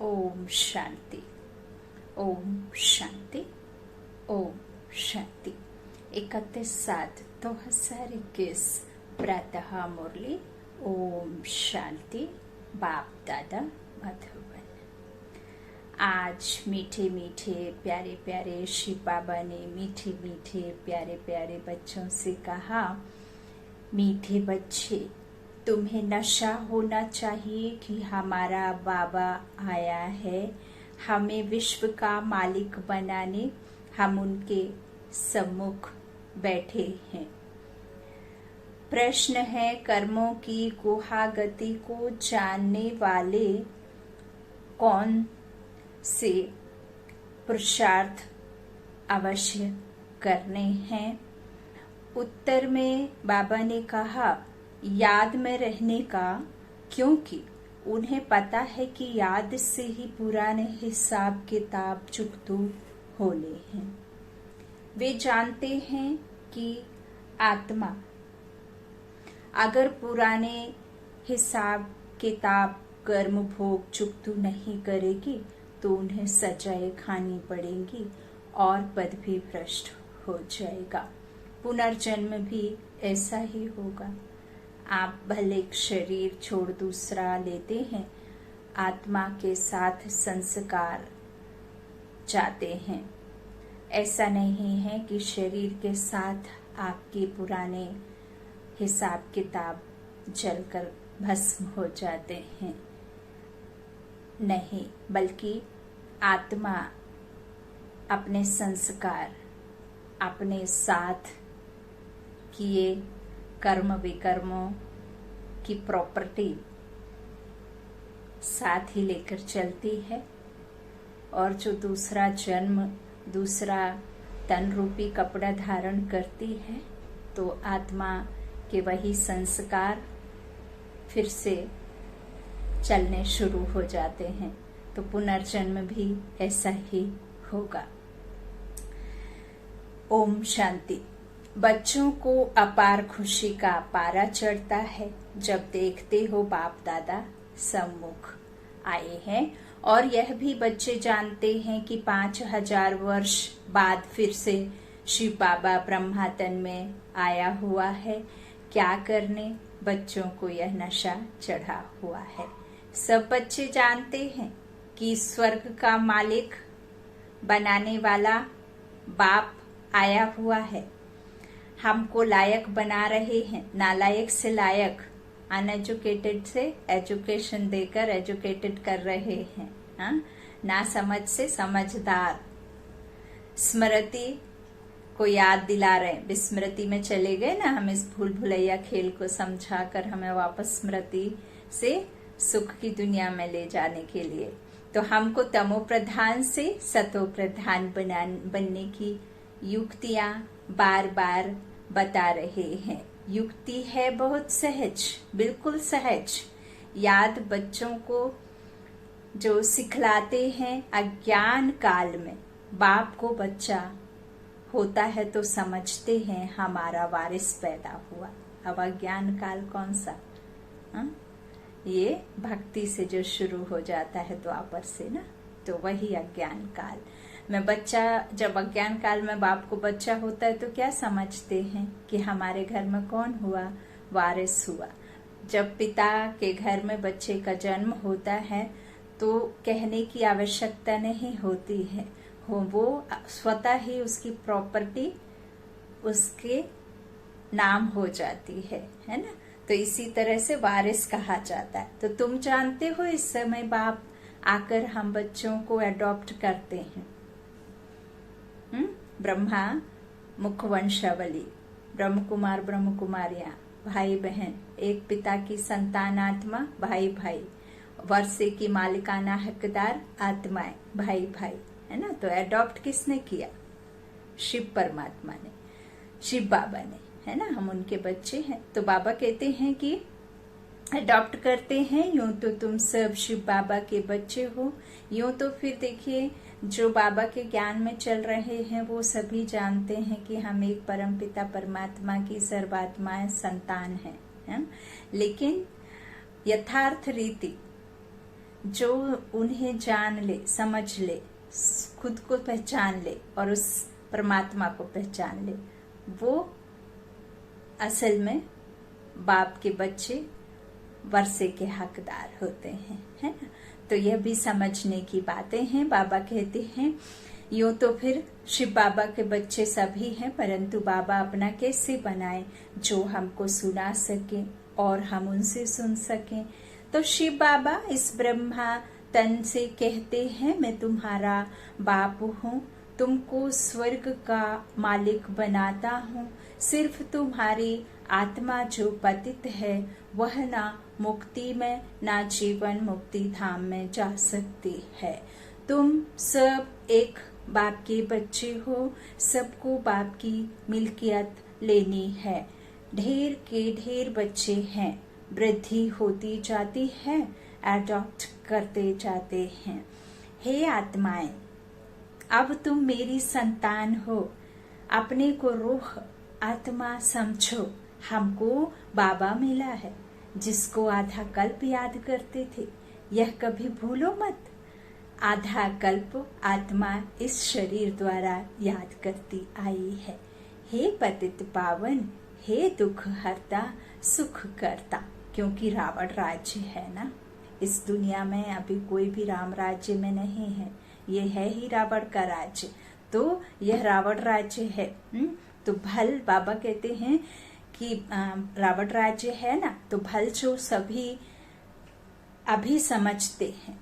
ओम शांति, ओम शांति, ओम शांति। 31/7/2021 प्रातः मुरली। ओम शांति। बाप दादा मधुबन। आज मीठे मीठे प्यारे प्यारे शिव बाबा ने मीठे मीठे प्यारे प्यारे बच्चों से कहा, मीठे बच्चे, तुम्हें नशा होना चाहिए कि हमारा बाबा आया है हमें विश्व का मालिक बनाने। हम उनके सम्मुख बैठे हैं। प्रश्न है, कर्मों की गुहागति को जानने वाले कौन से पुरुषार्थ अवश्य करने हैं? उत्तर में बाबा ने कहा, याद में रहने का, क्योंकि उन्हें पता है कि याद से ही पुराने हिसाब किताब चुकतू होने हैं। वे जानते हैं कि आत्मा अगर पुराने हिसाब किताब कर्म भोग चुकतू नहीं करेगी तो उन्हें सजाएं खानी पड़ेंगी और पद भी भ्रष्ट हो जाएगा। पुनर्जन्म भी ऐसा ही होगा। आप भले एक शरीर छोड़ दूसरा लेते हैं, आत्मा के साथ संस्कार जाते हैं। ऐसा नहीं है कि शरीर के साथ आपके पुराने हिसाब किताब जलकर भस्म हो जाते हैं। नहीं, बल्कि आत्मा अपने संस्कार, अपने साथ किए कर्म विकर्मों की प्रॉपर्टी साथ ही लेकर चलती है। और जो दूसरा जन्म, दूसरा तन रूपी कपड़ा धारण करती है, तो आत्मा के वही संस्कार फिर से चलने शुरू हो जाते हैं। तो पुनर्जन्म भी ऐसा ही होगा। ओम शांति। बच्चों को अपार खुशी का पारा चढ़ता है जब देखते हो बाप दादा सम्मुख आए हैं। और यह भी बच्चे जानते हैं कि 5000 वर्ष बाद फिर से शिव बाबा ब्रह्मा तन में आया हुआ है। क्या करने? बच्चों को यह नशा चढ़ा हुआ है। सब बच्चे जानते हैं कि स्वर्ग का मालिक बनाने वाला बाप आया हुआ है, हमको लायक बना रहे हैं। नालायक से लायक, अनएजुकेटेड से एजुकेशन देकर एजुकेटेड कर रहे हैं। हाँ? ना समझ से समझदार, स्मृति को याद दिला रहे। विस्मृति में चले गए ना, हम इस भूल भुलैया खेल को समझाकर हमें वापस स्मृति से सुख की दुनिया में ले जाने के लिए। तो हमको तमो प्रधान से सतो प्रधान बनने की युक्तियां बार बार बता रहे हैं। युक्ति है बहुत सहज, बिल्कुल सहज। याद बच्चों को जो सिखलाते हैं, अज्ञान काल में बाप को बच्चा होता है तो समझते हैं हमारा वारिस पैदा हुआ। अब अज्ञान काल कौन सा? ये भक्ति से जो शुरू हो जाता है द्वापर से ना, तो वही अज्ञान काल में बच्चा, जब अज्ञान काल में बाप को बच्चा होता है तो क्या समझते हैं कि हमारे घर में कौन हुआ? वारिस हुआ। जब पिता के घर में बच्चे का जन्म होता है तो कहने की आवश्यकता नहीं होती है, वो स्वतः ही उसकी प्रॉपर्टी उसके नाम हो जाती है ना। तो इसी तरह से वारिस कहा जाता है। तो तुम जानते हो इस समय बाप आकर हम बच्चों को अडॉप्ट करते हैं। ब्रह्मा मुखवंशावली, ब्रह्म कुमार ब्रह्म कुमारियां, भाई बहन, एक पिता की संतान आत्मा, भाई भाई, वर्षे की मालिकाना हकदार आत्माएं, भाई भाई, है ना। तो अडॉप्ट किसने किया? शिव परमात्मा ने, शिव बाबा ने, है ना। हम उनके बच्चे हैं। तो बाबा कहते हैं कि अडॉप्ट करते हैं। यूं तो तुम सब शिव बाबा के बच्चे हो। यूं तो फिर देखिए, जो बाबा के ज्ञान में चल रहे हैं वो सभी जानते हैं कि हम एक परम पिता परमात्मा की सर्वात्माएं संतान हैं, है? लेकिन यथार्थ रीति जो उन्हें जान ले, समझ ले, खुद को पहचान ले और उस परमात्मा को पहचान ले, वो असल में बाप के बच्चे वर्षे के हकदार होते हैं, है ना। तो यह भी समझने की बातें हैं। बाबा कहते हैं यूं तो फिर शिव बाबा के बच्चे सभी हैं, परंतु बाबा अपना कैसे बनाए जो हमको सुना सके और हम उनसे सुन सकें। तो शिव बाबा इस ब्रह्मा तन से कहते हैं मैं तुम्हारा बाप हूँ, तुमको स्वर्ग का मालिक बनाता हूँ। सिर्फ तुम्हारी आत्मा जो पतित है वह ना मुक्ति में ना जीवन मुक्ति धाम में जा सकती है। तुम सब एक बाप के बच्चे हो, सबको बाप की मिल्कियत लेनी है। ढेर के ढेर बच्चे हैं, वृद्धि होती जाती है, अडॉप्ट करते जाते हैं। हे आत्माएं, अब तुम मेरी संतान हो, अपने को रूह आत्मा समझो। हमको बाबा मिला है जिसको आधा कल्प याद करते थे, यह कभी भूलो मत। आधा कल्प आत्मा इस शरीर द्वारा याद करती आई है। हे पतित पावन, हे दुख हरता, सुख करता। क्योंकि रावण राज्य है ना, इस दुनिया में अभी कोई भी राम राज्य में नहीं है, ये है ही रावण का राज्य। तो यह रावण राज्य है। तो भल बाबा कहते हैं कि रावण राज्य है ना, तो भल जो सभी अभी समझते हैं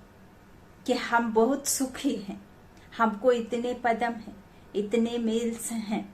कि हम बहुत सुखी हैं, हमको इतने पदम हैं, इतने मिल्स हैं,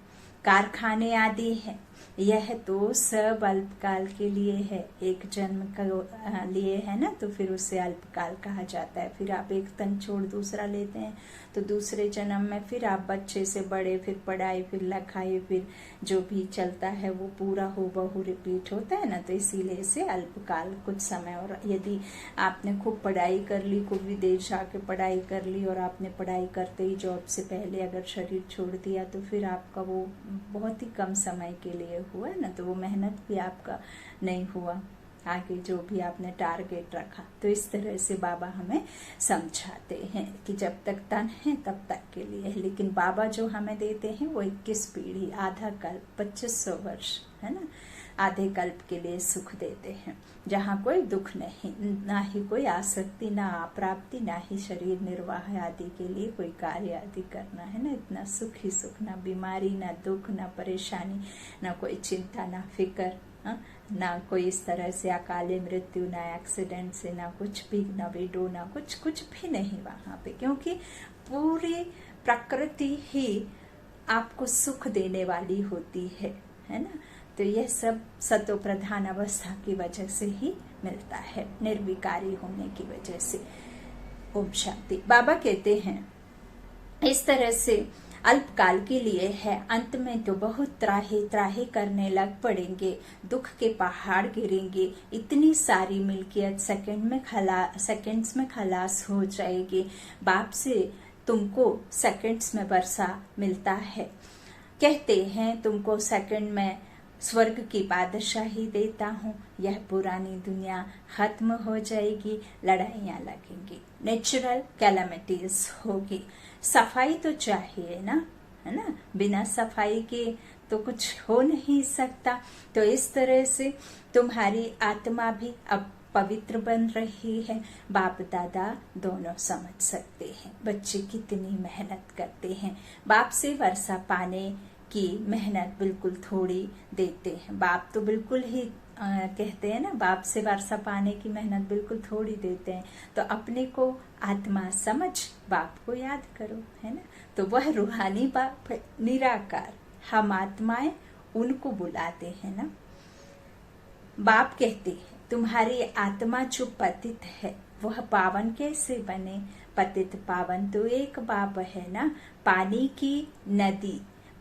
कारखाने आदि हैं, यह तो सब अल्पकाल के लिए है। एक जन्म का लिए है ना, तो फिर उसे अल्पकाल कहा जाता है। फिर आप एक तन छोड़ दूसरा लेते हैं, तो दूसरे जन्म में फिर आप बच्चे से बड़े, फिर पढ़ाई, फिर लिखाई, फिर जो भी चलता है वो पूरा हूबहू रिपीट होता है ना। तो इसीलिए इसे अल्पकाल कुछ समय। और यदि आपने खूब पढ़ाई कर ली, खूब विदेश जाके पढ़ाई कर ली और आपने पढ़ाई करते ही जॉब से पहले अगर शरीर छोड़ दिया, तो फिर आपका वो बहुत ही कम समय के लिए हुआ ना, तो वो मेहनत भी आपका नहीं हुआ, आगे जो भी आपने टारगेट रखा। तो इस तरह से बाबा हमें समझाते हैं कि जब तक तन है तब तक के लिए है, लेकिन बाबा जो हमें देते हैं वो 21 पीढ़ी, आधा कल्प, 2500 वर्ष, है ना, आधे कल्प के लिए सुख देते हैं, जहाँ कोई दुख नहीं, ना ही कोई आसक्ति, ना प्राप्ति, ना ही शरीर निर्वाह आदि के लिए कोई कार्य आदि करना है ना। इतना सुख ही सुख, ना बीमारी, ना दुख, ना परेशानी, ना कोई चिंता, ना फिक्र, ना कोई इस तरह से अकाले मृत्यु, ना एक्सीडेंट से, ना कुछ भी, ना विडो, ना कुछ भी नहीं वहां पे, क्योंकि पूरी प्रकृति ही आपको सुख देने वाली होती है ना। तो यह सब सतो प्रधान अवस्था की वजह से ही मिलता है, निर्विकारी होने की वजह से। ओम शांति। बाबा कहते हैं इस तरह से अल्पकाल के लिए है, अंत में तो बहुत त्राही त्राही करने लग पड़ेंगे, दुख के पहाड़ गिरेंगे, इतनी सारी मिल्कियत सेकंड्स में खलास हो जाएगी। बाप से तुमको सेकंड्स में वर्षा मिलता है, कहते हैं तुमको सेकंड में स्वर्ग की बादशाही देता हूँ। यह पुरानी दुनिया खत्म हो जाएगी, लड़ाइयाँ लगेंगी, नेचुरल कैलामिटीज होगी। सफाई तो चाहिए ना, है ना, बिना सफाई के तो कुछ हो नहीं सकता। तो इस तरह से तुम्हारी आत्मा भी अब पवित्र बन रही है। बाप दादा दोनों समझ सकते हैं बच्चे कितनी मेहनत करते हैं। बाप से वर्षा पाने की मेहनत बिल्कुल थोड़ी देते हैं। बाप तो बिल्कुल ही कहते हैं ना, बाप से वर्षा पाने की मेहनत बिल्कुल थोड़ी देते हैं। तो अपने को आत्मा समझ बाप को याद करो, है ना। तो वह रूहानी बाप निराकार, हम आत्माएं उनको बुलाते हैं ना। बाप कहते हैं तुम्हारी आत्मा जो पतित है वह पावन कैसे बने। पतित पावन तो एक बाप है ना। पानी की नदी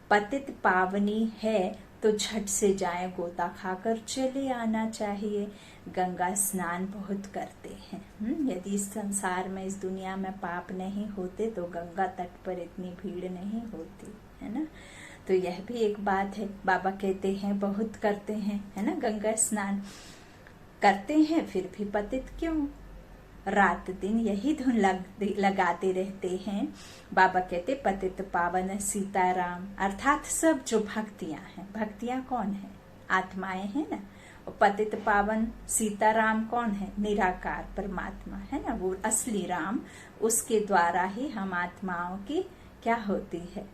पतित पावनी है तो झट से जाए गोता खाकर चले आना चाहिए। गंगा स्नान बहुत करते हैं। यदि इस संसार में, इस दुनिया में पाप नहीं होते तो गंगा तट पर इतनी भीड़ नहीं होती, है ना। तो यह भी एक बात है। बाबा कहते हैं बहुत करते हैं, है ना, गंगा स्नान करते हैं, फिर भी पतित क्यों। रात दिन यही धुन लगाते रहते हैं। बाबा कहते पतित पावन सीताराम, अर्थात सब जो भक्तियां हैं, भक्तियां कौन है? आत्माएं हैं ना। और पतित पावन सीताराम कौन है? निराकार परमात्मा है ना, वो असली राम। उसके द्वारा ही हम आत्माओं की क्या होती है?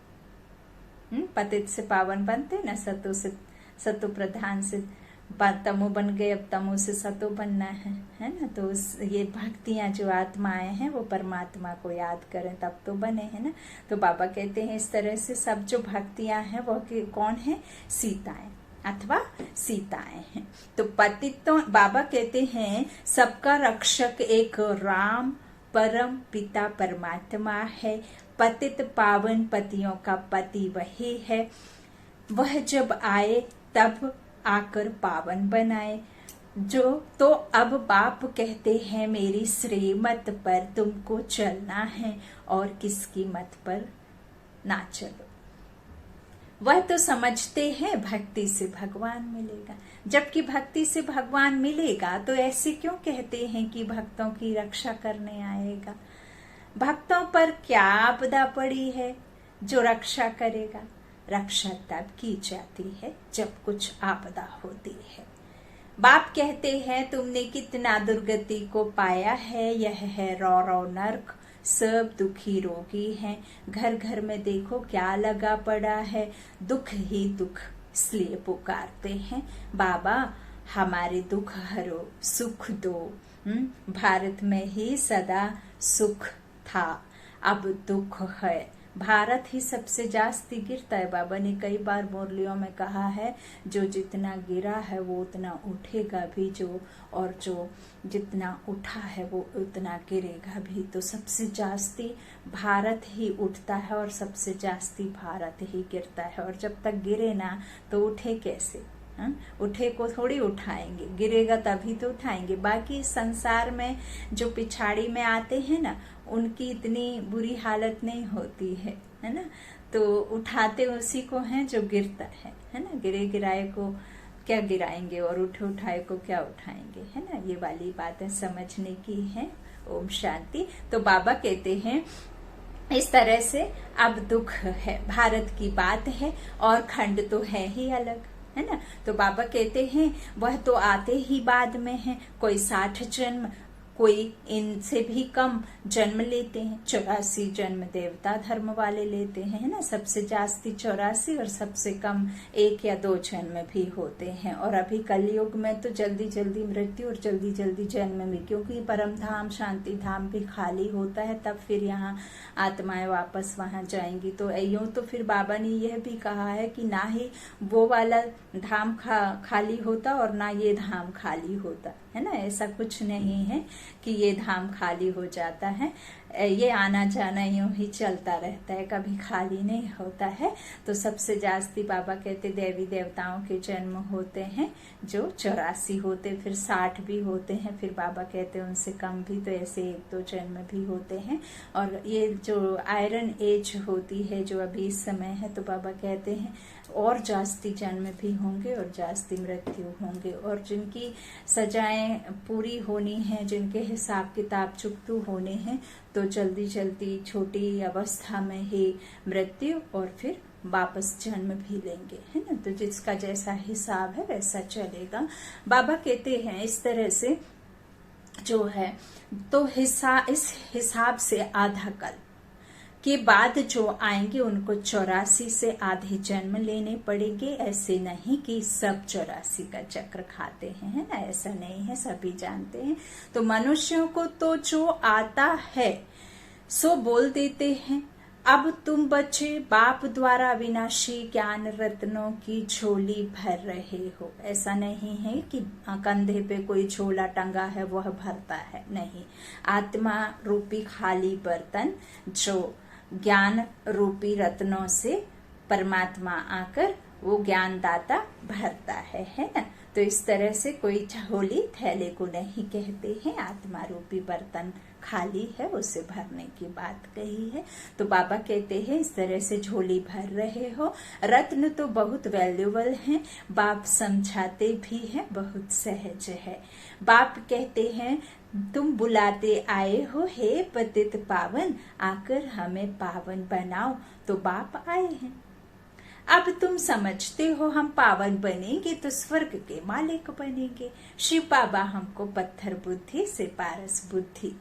पतित से पावन बनते ना, सतो से सतो प्रधान से तमो बन गए, अब तमो से सतो बनना है ना। तो ये भक्तियां जो आत्माएं हैं वो परमात्मा को याद करें तब तो बने, है ना। तो बाबा कहते हैं इस तरह से सब जो भक्तियां हैं वो कौन है? सीताएं अथवा सीताएं हैं। तो पतित तो बाबा कहते हैं सबका रक्षक एक राम परम पिता परमात्मा है। पतित पावन पतियों का पति वही है। वह जब आए तब आकर पावन बनाए। जो तो अब बाप कहते हैं मेरी श्रीमत पर तुमको चलना है और किसकी मत पर ना चलो। वह तो समझते हैं भक्ति से भगवान मिलेगा। जबकि भक्ति से भगवान मिलेगा तो ऐसे क्यों कहते हैं कि भक्तों की रक्षा करने आएगा? भक्तों पर क्या आपदा पड़ी है जो रक्षा करेगा? रक्षा तब की जाती है जब कुछ आपदा होती है। बाप कहते हैं तुमने कितना दुर्गति को पाया है, यह है रौ नर्क, सब दुखी रोगी हैं। घर घर में देखो क्या लगा पड़ा है, दुख ही दुख, इसलिए पुकारते हैं बाबा हमारे दुख हरो सुख दो। भारत में ही सदा सुख था, अब दुख है। भारत ही सबसे जास्ती गिरता है। बाबा ने कई बार मुरलियों में कहा है जो जितना गिरा है वो उतना उठेगा भी, और जो जितना उठा है वो उतना गिरेगा भी। तो सबसे जास्ती भारत ही उठता है और सबसे जास्ती भारत ही गिरता है। और जब तक गिरे ना तो उठे कैसे? उठे को थोड़ी उठाएंगे, गिरेगा तभी तो उठाएंगे। बाकी संसार में जो पिछाड़ी में आते हैं ना उनकी इतनी बुरी हालत नहीं होती है ना। तो उठाते उसी को हैं जो गिरता है ना। गिरे गिराए को क्या गिराएंगे और उठे उठाए को क्या उठाएंगे, है ना। ये वाली बातें समझने की है। ओम शांति। तो बाबा कहते हैं इस तरह से अब दुख है, भारत की बात है और खंड तो है ही अलग, है ना। तो बाबा कहते हैं वह तो आते ही बाद में है। कोई 60 जन्म, कोई इनसे भी कम जन्म लेते हैं। 84 जन्म देवता धर्म वाले लेते हैं, है ना। सबसे जास्ती 84 और सबसे कम 1 या 2 जन्म भी होते हैं। और अभी कलयुग में तो जल्दी जल्दी मृत्यु और जल्दी जल्दी जन्म भी, क्योंकि परम धाम शांति धाम भी खाली होता है, तब फिर यहाँ आत्माएं वापस वहां जाएंगी। तो यूं तो फिर बाबा ने यह भी कहा है कि ना ही वो वाला धाम खाली होता और ना ये धाम खाली होता, है ना। ऐसा कुछ नहीं है कि ये धाम खाली हो जाता है। ये आना जाना यूं ही चलता रहता है, कभी खाली नहीं होता है। तो सबसे जास्ती बाबा कहते देवी देवताओं के जन्म होते हैं जो 84 होते, फिर 60 भी होते हैं, फिर बाबा कहते हैं उनसे कम भी, तो ऐसे 1-2 जन्म भी होते हैं। और ये जो आयरन एज होती है जो अभी इस समय है, तो बाबा कहते हैं और जास्ती जन्म भी होंगे और जास्ती मृत्यु होंगे। और जिनकी सजाएं पूरी होनी है, जिनके हिसाब किताब चुकतू होने हैं, तो जल्दी जल्दी छोटी अवस्था में ही मृत्यु और फिर वापस जन्म भी लेंगे, है ना। तो जिसका जैसा हिसाब है वैसा चलेगा। बाबा कहते हैं इस तरह से जो है, तो इस हिसाब से आधा कल्प के बाद जो आएंगे उनको 84 से आधे जन्म लेने पड़ेंगे। ऐसे नहीं कि सब 84 का चक्र खाते हैं, है ना, ऐसा नहीं है, सभी जानते हैं। तो मनुष्यों को तो जो आता है सो बोल देते हैं। अब तुम बच्चे बाप द्वारा विनाशी ज्ञान रत्नों की झोली भर रहे हो। ऐसा नहीं है कि कंधे पे कोई झोला टंगा है वह भरता है, नहीं। आत्मा रूपी खाली बर्तन जो ज्ञान रूपी रत्नों से परमात्मा आकर वो ज्ञानदाता भरता है ना। तो इस तरह से कोई झोली थैले को नहीं कहते हैं, आत्मा रूपी बर्तन खाली है उसे भरने की बात कही है। तो बाबा कहते हैं इस तरह से झोली भर रहे हो। रत्न तो बहुत वैल्यूबल हैं, बाप समझाते भी हैं, बहुत सहज है। बाप कहते हैं तुम बुलाते आए हो हे पतित पावन, आकर हमें पावन बनाओ, तो बाप आए हैं। अब तुम समझते हो हम पावन बनेंगे तो स्वर्ग के मालिक बनेंगे। शिव बाबा हमको पत्थर बुद्धि से पारस बुद्धि,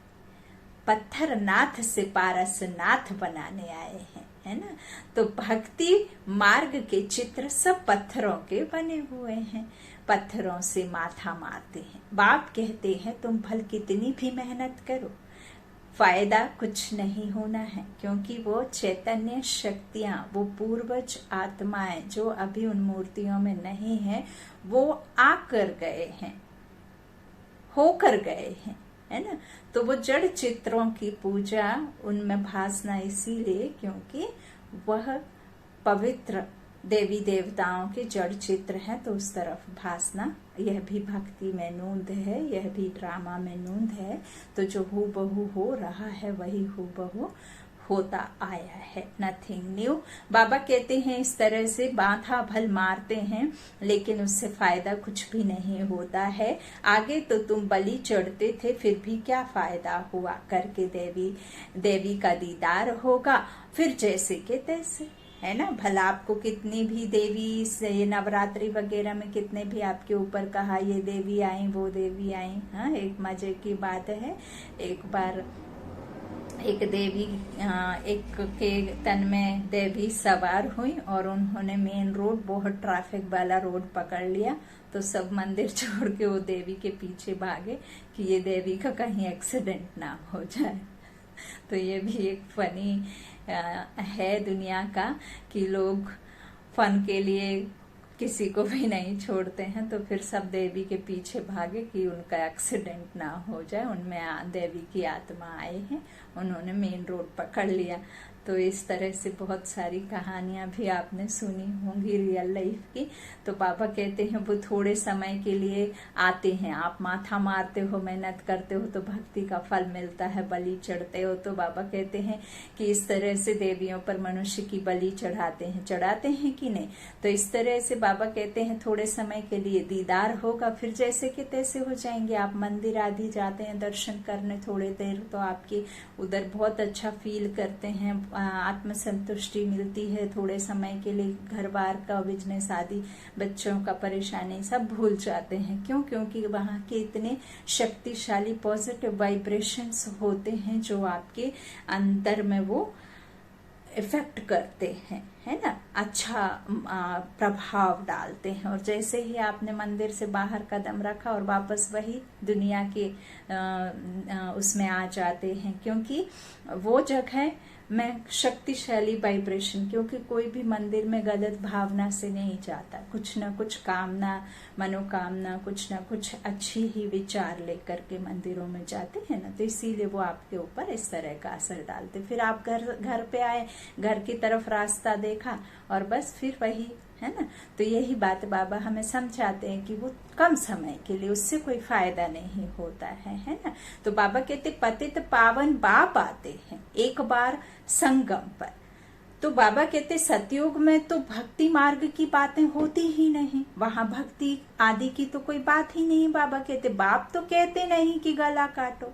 पत्थर नाथ से पारस नाथ बनाने आए हैं, है ना। तो भक्ति मार्ग के चित्र सब पत्थरों के बने हुए हैं, पत्थरों से माथा मारते हैं। बाप कहते हैं तुम भल कितनी भी मेहनत करो, फायदा कुछ नहीं होना है, क्योंकि वो चैतन्य शक्तियां, वो पूर्वज आत्माएं जो अभी उन मूर्तियों में नहीं है, वो आकर गए हैं, होकर गए हैं, है ना। तो वो जड़ चित्रों की पूजा उनमें भासना इसीलिए क्योंकि वह पवित्र देवी देवताओं के जड़ चित्र हैं, तो उस तरफ भासना, यह भी भक्ति में नूंद है, यह भी ड्रामा में नूंद है। तो जो हूबहू हो रहा है वही हूबहू होता आया है, नथिंग न्यू। बाबा कहते हैं इस तरह से माथा भल मारते हैं लेकिन उससे फायदा कुछ भी नहीं होता है। आगे तो तुम बलि चढ़ते थे, फिर भी क्या फायदा हुआ, करके देवी का दीदार होगा, फिर जैसे के तैसे, है ना। भला आपको कितनी भी देवी से नवरात्रि वगैरह में कितने भी आपके ऊपर कहा ये देवी आई वो देवी आई, हाँ। एक मजे की बात है, एक बार एक देवी, एक के तन में देवी सवार हुई और उन्होंने मेन रोड, बहुत ट्रैफिक वाला रोड पकड़ लिया, तो सब मंदिर छोड़ के वो देवी के पीछे भागे कि ये देवी का कहीं एक्सीडेंट ना हो जाए। तो ये भी एक फनी है दुनिया का कि लोग फन के लिए किसी को भी नहीं छोड़ते हैं, तो फिर सब देवी के पीछे भागे कि उनका एक्सीडेंट ना हो जाए। उनमें देवी की आत्मा आए हैं, उन्होंने मेन रोड पकड़ लिया। तो इस तरह से बहुत सारी कहानियां भी आपने सुनी होंगी रियल लाइफ की। तो बाबा कहते हैं वो थोड़े समय के लिए आते हैं, आप माथा मारते हो, मेहनत करते हो तो भक्ति का फल मिलता है, बलि चढ़ते हो। तो बाबा कहते हैं कि इस तरह से देवियों पर मनुष्य की बलि चढ़ाते हैं कि नहीं। तो इस तरह से बाबा कहते हैं थोड़े समय के लिए दीदार होगा, फिर जैसे कि तैसे हो जाएंगे। आप मंदिर आदि जाते हैं दर्शन करने थोड़ी देर, तो आपकी उधर बहुत अच्छा फील करते हैं, आत्म संतुष्टि मिलती है। थोड़े समय के लिए घर बार का, बिजनेस आदि, बच्चों का परेशानी सब भूल जाते हैं। क्यों? क्योंकि वहाँ के इतने शक्तिशाली पॉजिटिव वाइब्रेशंस होते हैं जो आपके अंदर में वो इफेक्ट करते हैं, है ना, अच्छा प्रभाव डालते हैं। और जैसे ही आपने मंदिर से बाहर कदम रखा और वापस वही दुनिया के उसमें आ जाते हैं, क्योंकि वो जगह में शक्तिशाली वाइब्रेशन, क्योंकि कोई भी मंदिर में गलत भावना से नहीं जाता, कुछ न कुछ कामना, मनोकामना, कुछ न कुछ अच्छी ही विचार लेकर के मंदिरों में जाते हैं ना। तो इसीलिए वो आपके ऊपर इस तरह का असर डालते। फिर आप घर पे आए, घर की तरफ रास्ता देखा और बस फिर वही, है ना। तो यही बात बाबा हमें समझाते हैं कि वो कम समय के लिए, उससे कोई फायदा नहीं होता है ना। तो बाबा कहते पतित पावन बाप आते हैं एक बार संगम पर। तो बाबा कहते सतयुग में तो भक्ति मार्ग की बातें होती ही नहीं, वहां भक्ति आदि की तो कोई बात ही नहीं। बाबा कहते बाप तो कहते नहीं कि गला काटो,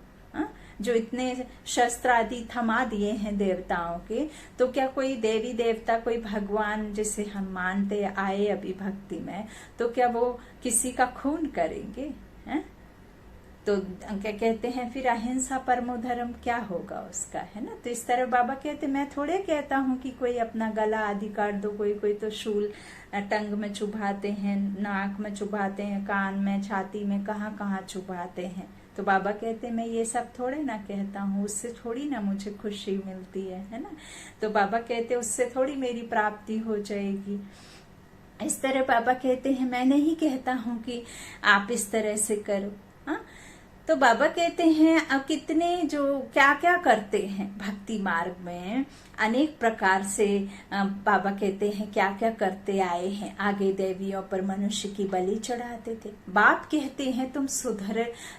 जो इतने शस्त्र आदि थमा दिए हैं देवताओं के, तो क्या कोई देवी देवता, कोई भगवान जिसे हम मानते आए अभी भक्ति में, तो क्या वो किसी का खून करेंगे, हैं? तो क्या कहते हैं फिर अहिंसा परमो धर्म क्या होगा उसका, है ना। तो इस तरह बाबा कहते मैं थोड़े कहता हूँ कि कोई अपना गला आदि काट दो, कोई तो शूल टंग में चुभाते हैं, नाक में चुभाते हैं, कान में, छाती में, कहाँ कहाँ चुभाते हैं। तो बाबा कहते मैं ये सब थोड़े ना कहता हूँ, उससे थोड़ी ना मुझे खुशी मिलती है ना। तो बाबा कहते उससे थोड़ी मेरी प्राप्ति हो जाएगी। इस तरह बाबा कहते हैं मैं नहीं कहता हूँ कि आप इस तरह से करो, हाँ। तो बाबा कहते हैं अब कितने जो क्या क्या करते हैं भक्ति मार्ग में, अनेक प्रकार से बाबा कहते हैं क्या क्या करते आए हैं। आगे देवियों पर मनुष्य की बलि चढ़ाते थे। बाप कहते हैं तुम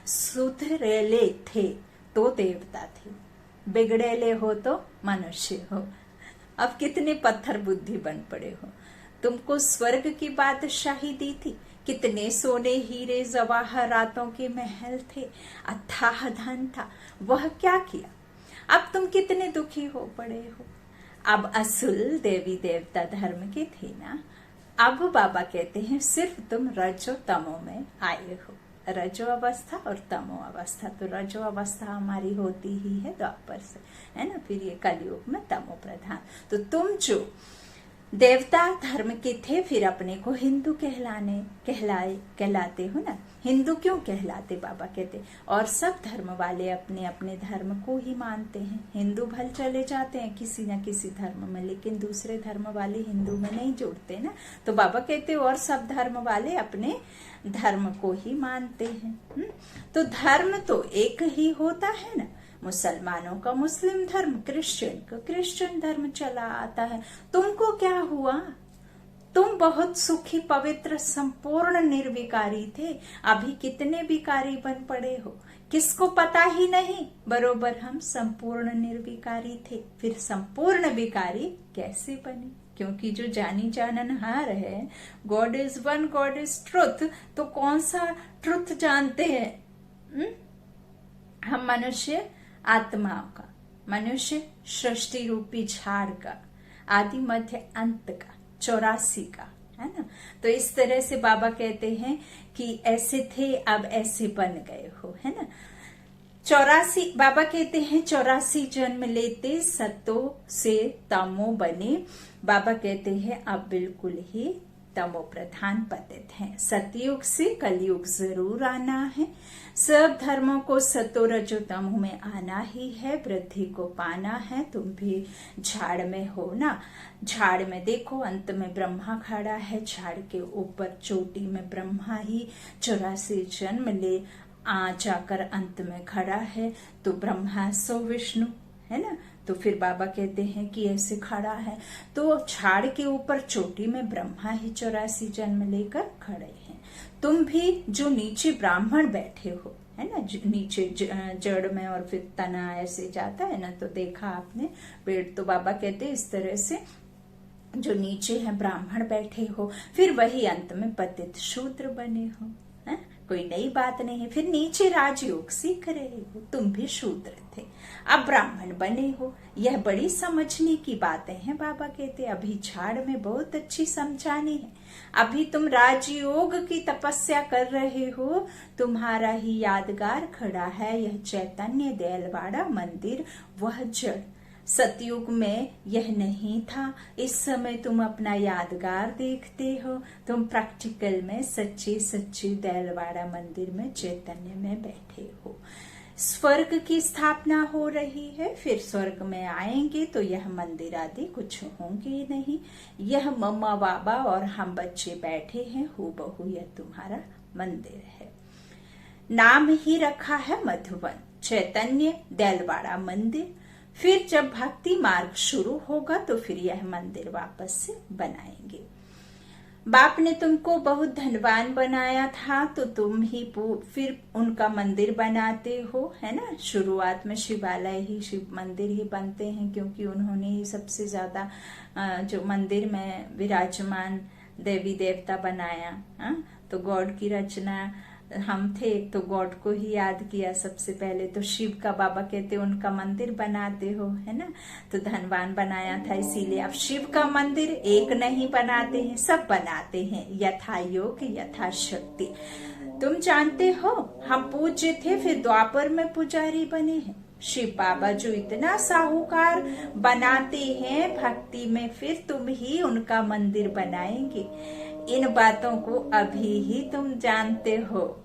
सुधरेले थे तो देवता थे, बिगड़ेले हो तो मनुष्य हो। अब कितने पत्थर बुद्धि बन पड़े हो। तुमको स्वर्ग की बादशाही दी थी, कितने सोने हीरे जवाहरातों के महल थे, अथाह धन था, वह क्या किया? अब तुम कितने दुखी हो पड़े हो। अब असुल देवी देवता धर्म के थे ना, अब बाबा कहते हैं सिर्फ तुम रजो तमो में आए हो। रजो अवस्था और तमो अवस्था, तो रजो अवस्था हमारी होती ही है द्वापर से, है ना, फिर ये कलयुग में तमो प्रधान। तो तुम जो देवता धर्म के थे, फिर अपने को हिंदू कहलाते हो ना। हिंदू क्यों कहलाते? बाबा कहते और सब धर्म वाले अपने अपने धर्म को ही मानते हैं। हिंदू भल चले जाते हैं किसी न किसी धर्म में, लेकिन दूसरे धर्म वाले हिंदू में नहीं जुड़ते ना। तो बाबा कहते और सब धर्म वाले अपने धर्म को ही मानते हैं। तो धर्म तो एक ही होता है ना। मुसलमानों का मुस्लिम धर्म, क्रिश्चियन का क्रिश्चियन धर्म चला आता है। तुमको क्या हुआ? तुम बहुत सुखी, पवित्र, संपूर्ण निर्विकारी थे। अभी कितने विकारी बन पड़े हो, किसको पता ही नहीं। बरोबर हम संपूर्ण निर्विकारी थे, फिर संपूर्ण विकारी कैसे बने? क्योंकि जो जानी जाननहार है, God is one, God is truth, तो कौन सा ट्रुथ जानते हैं? हम मनुष्य आत्माओं का, मनुष्य सृष्टि रूपी झाड़ का, आदि मध्य अंत का, 84 का, है ना। तो इस तरह से बाबा कहते हैं कि ऐसे थे, अब ऐसे बन गए हो, है ना। 84 बाबा कहते हैं 84 जन्म लेते सतो से तमो बने। बाबा कहते हैं अब बिल्कुल ही तमो प्रधान पतित हैं। सतयुग से कलयुग जरूर आना है। सब धर्मों को सतो रजो तमो में आना ही है, वृद्धि को पाना है। तुम भी झाड़ में हो ना, झाड़ में देखो अंत में ब्रह्मा खड़ा है, झाड़ के ऊपर चोटी में ब्रह्मा ही 84 जन्म ले जाकर अंत में खड़ा है। तो ब्रह्मा सो विष्णु, है ना। तो फिर बाबा कहते हैं कि ऐसे खड़ा है, तो झाड़ के ऊपर चोटी में ब्रह्मा ही 84 जन्म लेकर खड़े हैं। तुम भी जो नीचे ब्राह्मण बैठे हो, है ना, नीचे जड़ में और फिर तना ऐसे जाता है ना, तो देखा आपने पेड़। तो बाबा कहते हैं इस तरह से जो नीचे है ब्राह्मण बैठे हो, फिर वही अंत में पतित शूद्र बने हो, है? कोई नई बात नहीं है। फिर नीचे राजयोग सीख रहे हो, तुम भी शूद्र थे, अब ब्राह्मण बने हो। यह बड़ी समझने की बातें हैं। बाबा कहते अभी झाड़ में बहुत अच्छी समझानी है। अभी तुम राजयोग की तपस्या कर रहे हो, तुम्हारा ही यादगार खड़ा है यह चैतन्य देलवाड़ा मंदिर, वह जड़। सतयुग में यह नहीं था। इस समय तुम अपना यादगार देखते हो, तुम प्रैक्टिकल में सच्चे सच्चे देलवाड़ा मंदिर में चैतन्य में बैठे हो। स्वर्ग की स्थापना हो रही है, फिर स्वर्ग में आएंगे तो यह मंदिर आदि कुछ होंगे नहीं। यह मम्मा बाबा और हम बच्चे बैठे हैं, हूबहू यह तुम्हारा मंदिर है। नाम ही रखा है मधुबन, चैतन्य देलवाड़ा मंदिर। फिर जब भक्ति मार्ग शुरू होगा तो फिर यह मंदिर वापस से बनाएंगे। बाप ने तुमको बहुत धनवान बनाया था, तो तुम ही फिर उनका मंदिर बनाते हो, है ना। शुरुआत में शिवालय ही, शिव मंदिर ही बनते हैं, क्योंकि उन्होंने ही सबसे ज्यादा जो मंदिर में विराजमान देवी देवता बनाया। तो गॉड की रचना हम थे तो गॉड को ही याद किया सबसे पहले। तो शिव का बाबा कहते उनका मंदिर बनाते हो, है ना। तो धनवान बनाया था, इसीलिए अब शिव का मंदिर एक नहीं बनाते हैं, सब बनाते हैं, यथा योग यथा शक्ति। तुम जानते हो हम पूज्य थे, फिर द्वापर में पुजारी बने हैं। शिव बाबा जो इतना साहूकार बनाते हैं भक्ति में, फिर तुम ही उनका मंदिर बनाएंगे। इन बातों को अभी ही तुम जानते हो,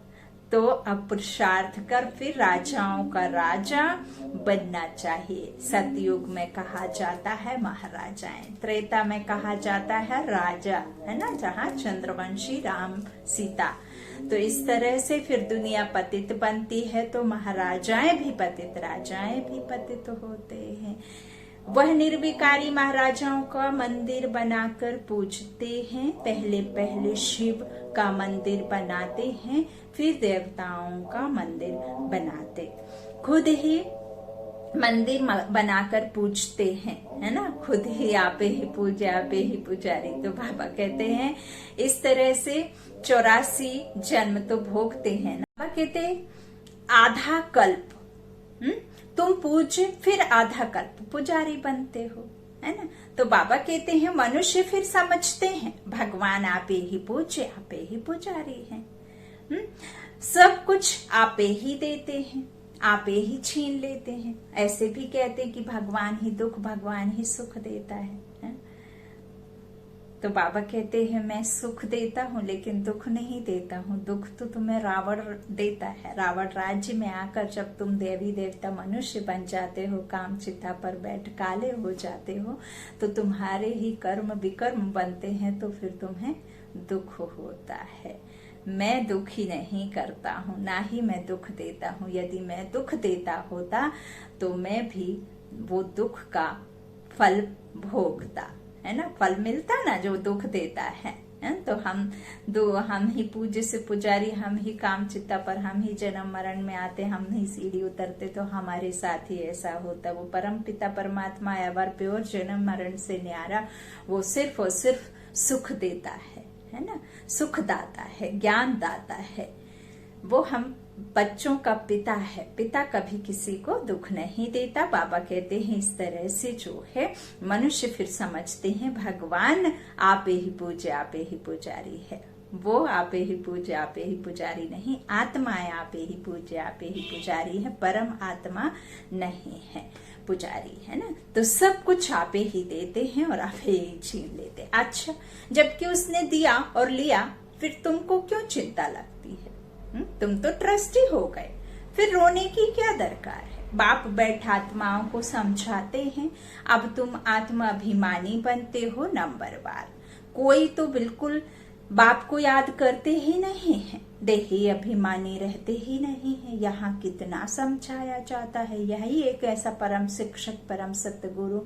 तो अब पुरुषार्थ कर फिर राजाओं का राजा बनना चाहिए। सतयुग में कहा जाता है महाराजाएं, त्रेता में कहा जाता है राजा, है ना, जहाँ चंद्रवंशी राम सीता। तो इस तरह से फिर दुनिया पतित बनती है, तो महाराजाएं भी पतित, राजाएं भी पतित होते हैं। वह निर्विकारी महाराजाओं का मंदिर बनाकर पूजते हैं। पहले पहले शिव का मंदिर बनाते हैं, फिर देवताओं का मंदिर बनाते। खुद ही मंदिर बनाकर पूजते हैं, है ना, खुद ही आपे ही पूजे आपे ही पुजारी। तो बाबा कहते हैं इस तरह से 84 जन्म तो भोगते हैं ना। बाबा कहते हैं आधा कल्प तुम पूज्य, फिर आधा कल्प पुजारी बनते हो, है ना। तो बाबा कहते हैं मनुष्य फिर समझते हैं भगवान आपे ही पूज्य आपे ही पुजारी हैं। सब कुछ आपे ही देते हैं, आपे ही छीन लेते हैं। ऐसे भी कहते हैं कि भगवान ही दुख भगवान ही सुख देता है? तो बाबा कहते हैं मैं सुख देता हूँ लेकिन दुख नहीं देता हूँ। दुख तो तुम्हें रावण देता है। रावण राज्य में आकर जब तुम देवी देवता मनुष्य बन जाते हो, काम चिता पर बैठ काले हो जाते हो, तो तुम्हारे ही कर्म विकर्म बनते हैं, तो फिर तुम्हें दुख होता है। मैं दुखी नहीं करता हूँ, ना ही मैं दुख देता हूँ। यदि मैं दुख देता होता तो मैं भी वो दुख का फल भोगता, है ना। फल मिलता ना जो दुख देता है। तो हम ही पूज्य से पुजारी, हम ही काम चित्ता पर, हम ही जन्म मरण में आते, हम ही सीढ़ी उतरते, तो हमारे साथ ही ऐसा होता। वो परम पिता परमात्मा एवर प्योर, जन्म मरण से न्यारा, वो सिर्फ और सिर्फ सुख देता है ना, सुख दाता है, ज्ञान दाता है। वो हम बच्चों का पिता है। पिता कभी किसी को दुख नहीं देता। बाबा कहते हैं इस तरह से जो है मनुष्य फिर समझते हैं भगवान आपे ही पूज्य आपे ही पुजारी है। वो आपे ही पूज्य आपे ही पुजारी नहीं, आत्मा आपे ही पूज्य आपे ही पुजारी है, परम आत्मा नहीं है पुजारी, है ना। तो सब कुछ आपे ही देते हैं और आपे ही छीन लेते। अच्छा, जबकि उसने दिया और लिया, फिर तुमको क्यों चिंता लगती है? तुम तो ट्रस्टी हो गए, फिर रोने की क्या दरकार है? बाप बैठ आत्माओं को समझाते हैं, अब तुम आत्मा अभिमानी बनते हो नंबरवार। कोई तो बिल्कुल बाप को याद करते ही नहीं है, देही अभिमानी रहते ही नहीं है। यहाँ कितना समझाया जाता है। यही एक ऐसा परम शिक्षक, परम सतगुरु,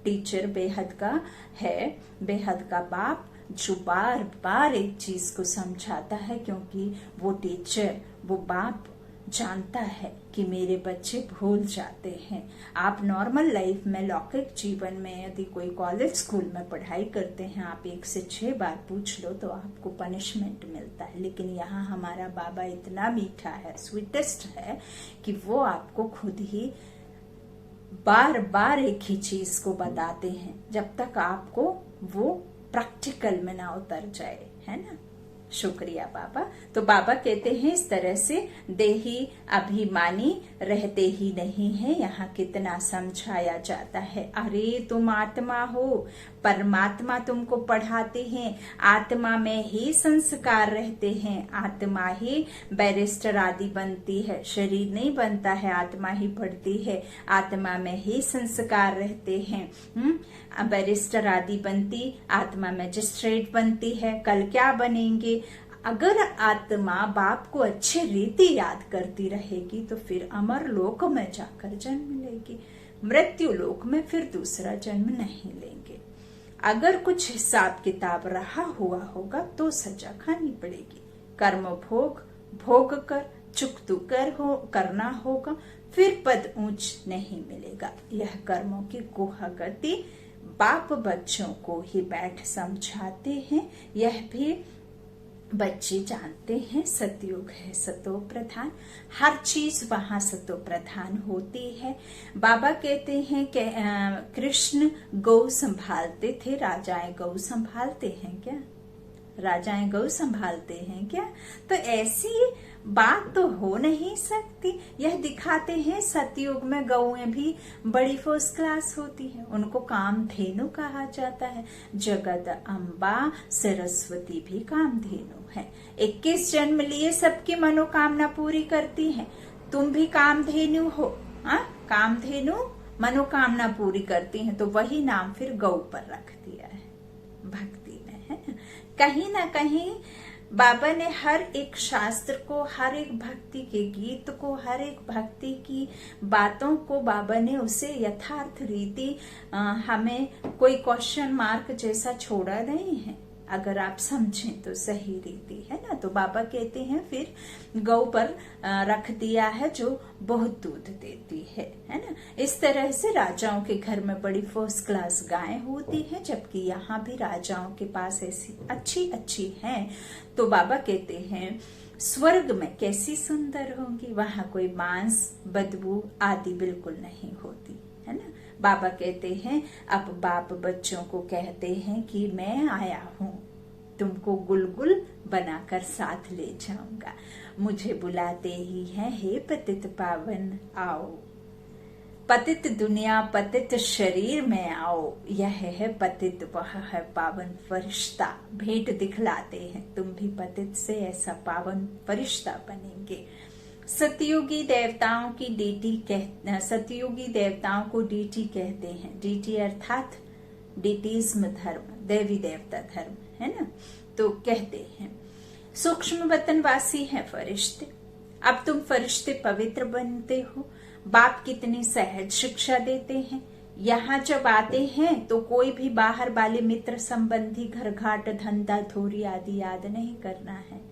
टीचर बेहद का है, बेहद का बाप, जो बार बार एक चीज को समझाता है, क्योंकि वो टीचर, वो बाप जानता है कि मेरे बच्चे भूल जाते हैं। आप नॉर्मल लाइफ में, लौकिक जीवन में, यदि कोई कॉलेज स्कूल में पढ़ाई करते हैं, आप 1 से 6 बार पूछ लो तो आपको पनिशमेंट मिलता है। लेकिन यहाँ हमारा बाबा इतना मीठा है, स्वीटेस्ट है, कि वो आपको खुद ही बार बार एक ही चीज को बताते हैं, जब तक आपको वो प्रैक्टिकल में ना उतर जाए, है ना। शुक्रिया बाबा। तो बाबा कहते हैं इस तरह से देही अभिमानी रहते ही नहीं है। यहाँ कितना समझाया जाता है। अरे तुम आत्मा हो, परमात्मा तुमको पढ़ाते हैं, आत्मा में ही संस्कार रहते हैं, आत्मा ही बैरिस्टर आदि बनती है, शरीर नहीं बनता है, आत्मा ही पढ़ती है, आत्मा में ही संस्कार रहते हैं। बैरिस्टर आदि बनती, आत्मा मैजिस्ट्रेट बनती है। कल क्या बनेंगे? अगर आत्मा बाप को अच्छे रीति याद करती रहेगी तो फिर अमर लोक में जाकर जन्म लेगी, मृत्यु लोक में फिर दूसरा जन्म नहीं लेंगे। अगर कुछ हिसाब किताब रहा हुआ होगा तो सजा खानी पड़ेगी। कर्म भोग भोग कर चुकतू करना होगा, फिर पद ऊंच नहीं मिलेगा। यह कर्मों की गुहा गति बाप बच्चों को ही बैठ समझाते हैं। यह भी बच्चे जानते हैं। सतयुग है सतो प्रधान, हर चीज वहां सतो प्रधान होती है। बाबा कहते हैं कि कृष्ण गौ संभालते थे, राजाएं गौ संभालते हैं क्या? राजाएं गौ संभालते हैं क्या? तो ऐसी बात तो हो नहीं सकती। यह दिखाते हैं सतयुग में गौएं भी बड़ी फर्स्ट क्लास होती हैं, उनको कामधेनु कहा जाता है। जगत अम्बा सरस्वती भी कामधेनु है। 21 जन्म लिए सबकी मनोकामना पूरी करती हैं। तुम भी कामधेनु हो। कामधेनु मनोकामना पूरी करती हैं, तो वही नाम फिर गौ पर रख दिया है भक्ति में, है ना। कहीं ना कहीं बाबा ने हर एक शास्त्र को, हर एक भक्ति के गीत को, हर एक भक्ति की बातों को बाबा ने उसे यथार्थ रीति हमें कोई क्वेश्चन मार्क जैसा छोड़ा नहीं है। अगर आप समझें तो सही रीति है ना। तो बाबा कहते हैं फिर गौ पर रख दिया है जो बहुत दूध देती है ना। इस तरह से राजाओं के घर में बड़ी फर्स्ट क्लास गायें होती है, जबकि यहाँ भी राजाओं के पास ऐसी अच्छी अच्छी हैं। तो बाबा कहते हैं स्वर्ग में कैसी सुंदर होंगी, वहां कोई मांस, बदबू आदि बिल्कुल नहीं होती है ना। बाबा कहते हैं अब बाप बच्चों को कहते हैं कि मैं आया हूँ, तुमको गुलगुल बनाकर साथ ले जाऊंगा। मुझे बुलाते ही हैं, हे पतित पावन आओ। पतित दुनिया पतित शरीर में आओ, यह है पतित वह है पावन फरिश्ता। भेंट दिखलाते हैं, तुम भी पतित से ऐसा पावन फरिश्ता बनेंगे। सतयुगी देवताओं की सतयुगी देवताओं को डीटी कहते हैं। डीटी अर्थात डीटीज्म धर्म, देवी देवता धर्म है ना। तो कहते हैं सूक्ष्म वतनवासी हैं फरिश्ते। अब तुम फरिश्ते पवित्र बनते हो। बाप कितनी सहज शिक्षा देते हैं। यहाँ जब आते हैं तो कोई भी बाहर वाले मित्र संबंधी घर घाट धंधा धोरी आदि याद नहीं करना है।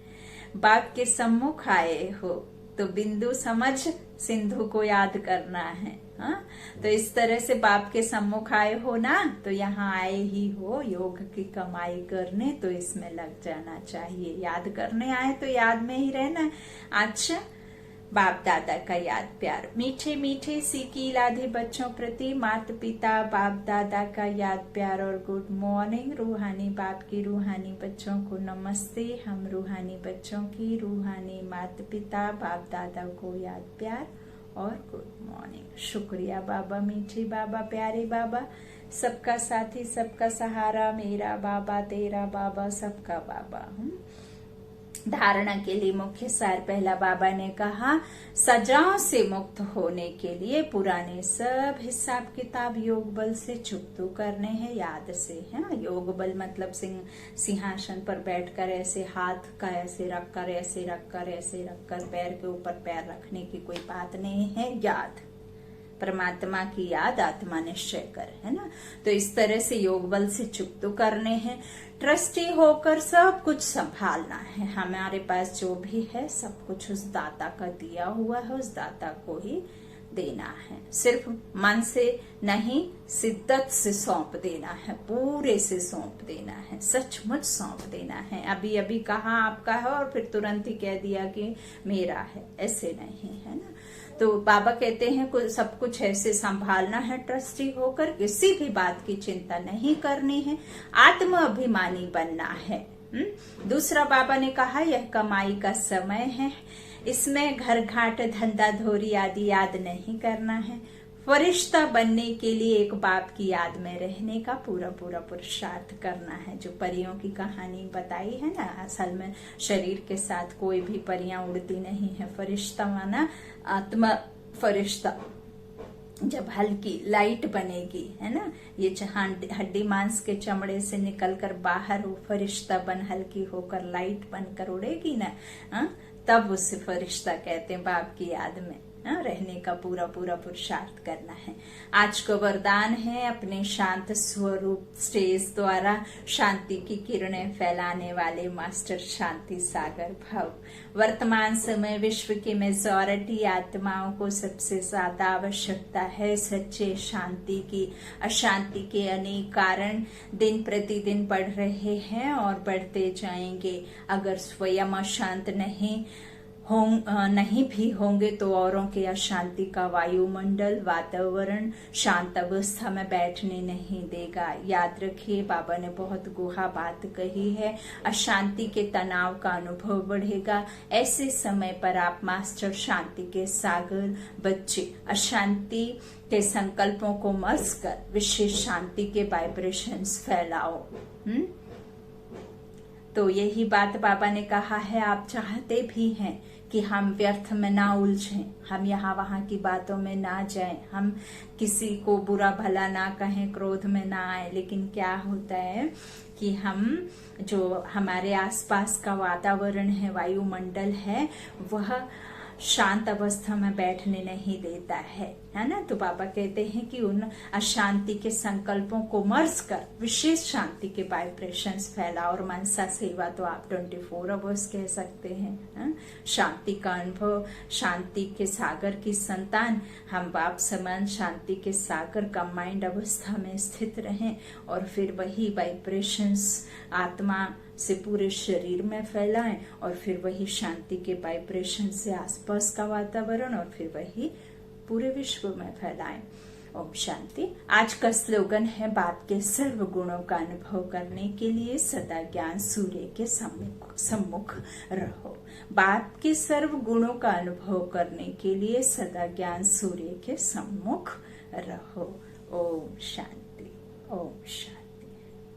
बाप के सम्मुख आए हो तो बिंदु समझ सिंधु को याद करना है। हाँ, तो इस तरह से बाप के सम्मुख आए हो ना, तो यहाँ आए ही हो योग की कमाई करने, तो इसमें लग जाना चाहिए। याद करने आए तो याद में ही रहना है। अच्छा, बाप दादा का याद प्यार। मीठे मीठे सीखी लाधे बच्चों प्रति माता पिता बाप दादा का याद प्यार और गुड मॉर्निंग। रूहानी बाप की रूहानी बच्चों को नमस्ते। हम रूहानी बच्चों की रूहानी माता पिता बाप दादा को याद प्यार और गुड मॉर्निंग। शुक्रिया बाबा, मीठे बाबा, प्यारे बाबा, सबका साथी, सबका सहारा, मेरा बाबा, तेरा बाबा, सबका बाबा। धारणा के लिए मुख्य सार। पहला, बाबा ने कहा सजाओं से मुक्त होने के लिए पुराने सब हिसाब किताब योग बल से चुकतू करने हैं, याद से है ना। योग बल मतलब सिंहासन पर बैठकर ऐसे हाथ का ऐसे रखकर ऐसे रखकर ऐसे रखकर पैर के ऊपर पैर रखने की कोई बात नहीं है। याद, परमात्मा की याद, आत्मा निश्चय कर, है ना। तो इस तरह से योग बल से चुकतू करने हैं। ट्रस्टी होकर सब कुछ संभालना है। हमारे पास जो भी है सब कुछ उस दाता का दिया हुआ है, उस दाता को ही देना है। सिर्फ मन से नहीं, शिद्दत से सौंप देना है, पूरे से सौंप देना है, सचमुच सौंप देना है। अभी अभी कहा आपका है और फिर तुरंत ही कह दिया कि मेरा है, ऐसे नहीं है ना। तो बाबा कहते हैं सब कुछ ऐसे संभालना है, ट्रस्टी होकर किसी भी बात की चिंता नहीं करनी है, आत्म अभिमानी बनना है। दूसरा, बाबा ने कहा यह कमाई का समय है, इसमें घर घाट धंधा धोरी आदि याद नहीं करना है। फरिश्ता बनने के लिए एक बाप की याद में रहने का पूरा पूरा पुरुषार्थ करना है। जो परियों की कहानी बताई है ना, असल में शरीर के साथ कोई भी परियां उड़ती नहीं है। फरिश्ता माना आत्मा फरिश्ता जब हल्की लाइट बनेगी, है ना, ये हड्डी मांस के चमड़े से निकलकर बाहर वो फरिश्ता बन हल्की होकर लाइट बनकर उड़ेगी ना, तब उसे फरिश्ता कहते हैं। बाप की याद में रहने का पूरा पूरा पुरुषार्थ करना है। आज को वरदान है अपने शांत स्वरूप स्टेज द्वारा शांति की किरणें फैलाने वाले मास्टर शांति सागर भव। वर्तमान समय विश्व की मेजॉरिटी आत्माओं को सबसे ज्यादा आवश्यकता है सच्चे शांति की। अशांति के अनेक कारण दिन प्रतिदिन बढ़ रहे हैं और बढ़ते जाएंगे। अगर स्वयं अशांत नहीं भी होंगे तो औरों के अशांति का वायुमंडल वातावरण शांत अवस्था में बैठने नहीं देगा। याद रखिए, बाबा ने बहुत गुहा बात कही है। अशांति के तनाव का अनुभव बढ़ेगा। ऐसे समय पर आप मास्टर शांति के सागर बच्चे अशांति के संकल्पों को मस कर विशेष शांति के वाइब्रेशंस फैलाओ। तो यही बात बाबा ने कहा है। आप चाहते भी हैं कि हम व्यर्थ में ना उलझें, हम यहाँ वहाँ की बातों में ना जाएं, हम किसी को बुरा भला ना कहें, क्रोध में ना आए। लेकिन क्या होता है कि हम जो हमारे आसपास का वातावरण है, वायुमंडल है, वह शांत अवस्था में बैठने नहीं देता है है ना। तो बाबा कहते हैं कि उन अशांति के संकल्पों को मर्ज कर विशेष शांति के वाइब्रेशंस फैला। और मनसा सेवा तो आप 24 आवर्स कह सकते हैं, है? शांति का अनुभव, शांति के सागर की संतान हम बाप समान शांति के सागर कंबाइंड अवस्था में स्थित रहें और फिर वही वाइब्रेशंस आत्मा से पूरे शरीर में फैलाएं और फिर वही शांति के वाइब्रेशन से आसपास का वातावरण और फिर वही पूरे विश्व में फैलाएं। ओम शांति। आज का स्लोगन है, बाप के सर्व गुणों का अनुभव करने के लिए सदा ज्ञान सूर्य के सम्मुख रहो। बाप के सर्व गुणों का अनुभव करने के लिए सदा ज्ञान सूर्य के सम्मुख रहो। ओम शांति। ओम शांति।